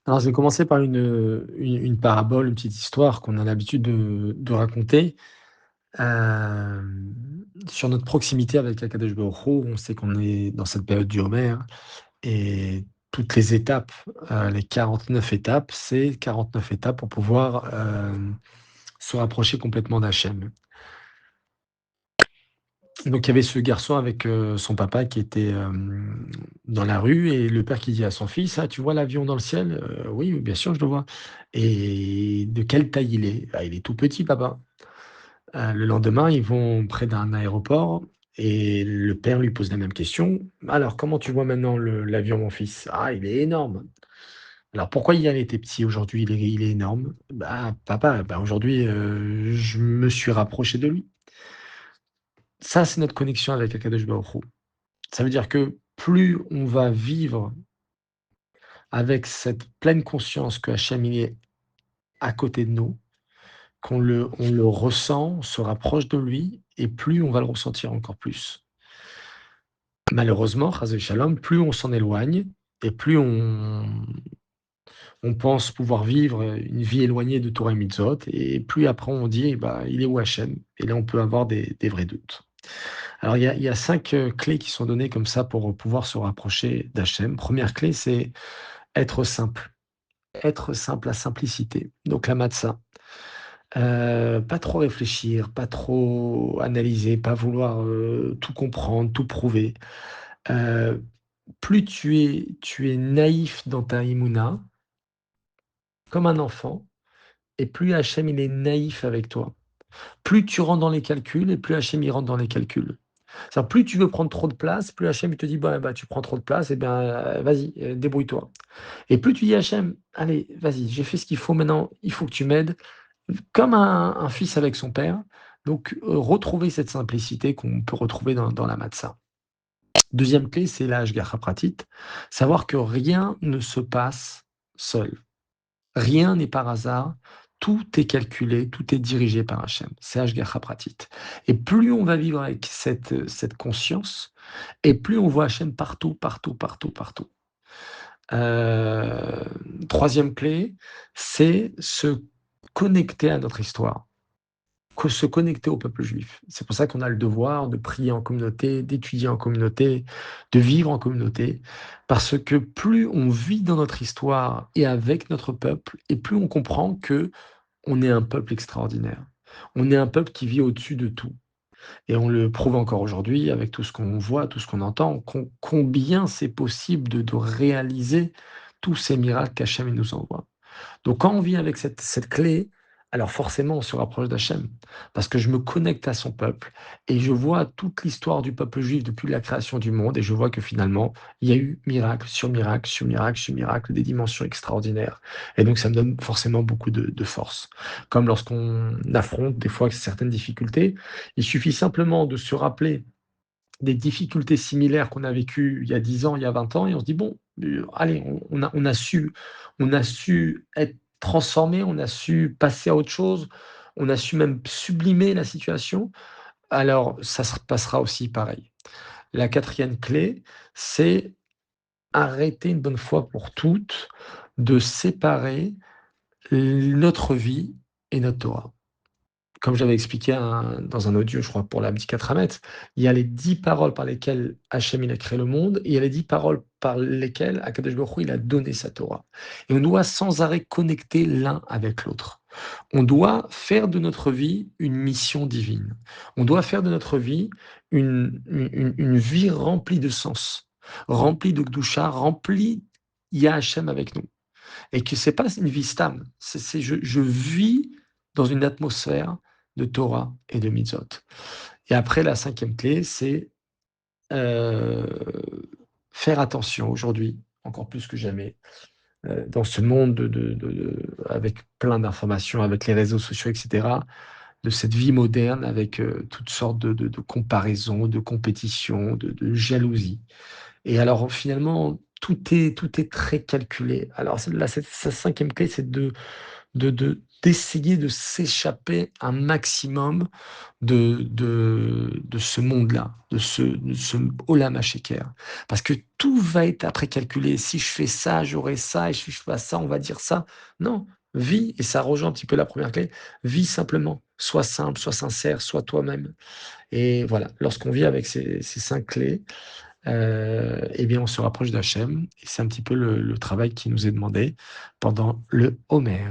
Alors, je vais commencer par une parabole, une petite histoire qu'on a l'habitude de raconter, sur notre proximité avec Akadosh Baruch Hu. On sait qu'on est dans cette période du Homer et toutes les étapes, les 49 étapes, c'est 49 étapes pour pouvoir, se rapprocher complètement d'Hachem. Donc il y avait ce garçon avec, son papa qui était, dans la rue et le père qui dit à son fils: «Ah, tu vois l'avion dans le ciel?» «Oui, oui, bien sûr, je le vois». «Et de quelle taille il est?» «Ah, il est tout petit papa». Le lendemain, ils vont près d'un aéroport et le père lui pose la même question: «Alors comment tu vois maintenant le l'avion mon fils?» «Ah, il est énorme». «Alors pourquoi hier il était petit, aujourd'hui il est énorme?» «Bah papa, bah aujourd'hui, je me suis rapproché de lui». Ça, c'est notre connexion avec Akadosh Baruch Hu. Ça veut dire que plus on va vivre avec cette pleine conscience que Hachem, il est à côté de nous, qu'on le ressent, on se rapproche de lui et plus on va le ressentir encore plus. Malheureusement, Chas Shalom, plus on s'en éloigne et plus on pense pouvoir vivre une vie éloignée de Torah et Mitzvot et plus après on dit: «Bah, il est où Hachem?» Et là, on peut avoir des vrais doutes. Alors il y a 5 clés qui sont données comme ça pour pouvoir se rapprocher d'Hachem. Première clé, c'est être simple. Être simple, la simplicité, donc la matzah. Pas trop réfléchir, pas trop analyser, pas vouloir, tout comprendre, tout prouver. Heu, Plus tu es naïf dans ta imouna, comme un enfant, et plus Hachem, il est naïf avec toi. Plus tu rentres dans les calculs et plus Hachem, il rentre dans les calculs. C'est-à-dire plus tu veux prendre trop de place, plus Hachem, il te dit: «Bah, tu prends trop de place et bien, vas-y, débrouille-toi». Et plus tu dis: «Hachem, allez, vas-y, j'ai fait ce qu'il faut, maintenant il faut que tu m'aides». Comme un fils avec son père, donc retrouver cette simplicité qu'on peut retrouver dans la matzah. Deuxième clé, c'est la hashgacha pratit, savoir que rien ne se passe seul. Rien n'est par hasard, tout est calculé, tout est dirigé par Hachem. C'est hashgacha pratit et plus on va vivre avec cette conscience et plus on voit Hachem partout, partout, partout, partout. 3e clé, c'est se connecter à notre histoire. Se connecter au peuple juif. C'est pour ça qu'on a le devoir de prier en communauté, d'étudier en communauté, de vivre en communauté, parce que plus on vit dans notre histoire et avec notre peuple, et plus on comprend que on est un peuple extraordinaire. On est un peuple qui vit au-dessus de tout. Et on le prouve encore aujourd'hui avec tout ce qu'on voit, tout ce qu'on entend, combien c'est possible de réaliser tous ces miracles qu'Hachem il nous envoie. Donc quand on vit avec cette clé, alors forcément on se rapproche d'Hachem, parce que je me connecte à son peuple et je vois toute l'histoire du peuple juif depuis la création du monde et je vois que finalement, il y a eu miracle sur miracle, sur miracle, sur miracle, des dimensions extraordinaires. Et donc ça me donne forcément beaucoup de force. Comme lorsqu'on affronte des fois certaines difficultés, il suffit simplement de se rappeler des difficultés similaires qu'on a vécues il y a 10 ans, il y a 20 ans et on se dit: «Bon, allez, on a su être transformé, on a su passer à autre chose, on a su même sublimer la situation, alors ça se passera aussi pareil». La quatrième clé, c'est arrêter une bonne fois pour toutes de séparer notre vie et notre Torah. Comme j'avais expliqué dans un audio, je crois, pour la Bdikat Hametz, il y a les 10 paroles par lesquelles Hachem il a créé le monde et il y a les 10 paroles par lesquelles Akadosh Baruch Hu, il a donné sa Torah. Et on doit sans arrêt connecter l'un avec l'autre. On doit faire de notre vie une mission divine. On doit faire de notre vie une vie remplie de sens, remplie de Gdusha, remplie, il y a Hachem avec nous. Et que c'est pas une vie stable, je vis dans une atmosphère de Torah et de mitzvot. Et après la cinquième clé, c'est, heu, faire attention aujourd'hui, encore plus que jamais, dans ce monde avec plein d'informations, avec les réseaux sociaux et cetera, de cette vie moderne avec, toutes sortes de comparaisons, de compétitions, de jalousie. Et alors finalement, tout est très calculé. Alors c'est là, cette 5e clé, c'est de d'essayer de s'échapper un maximum de ce monde-là, de ce Olam HaSheker. Parce que tout va être après calculé. Si je fais ça, j'aurai ça et si je fais ça, on va dire ça. Non, vis et ça rejoint un petit peu la première clé, vis simplement. Sois simple, sois sincère, sois toi-même et voilà, lorsqu'on vit avec ces 5 clés, et bien, on se rapproche d'Hachem et c'est un petit peu le travail qui nous est demandé pendant le Homer.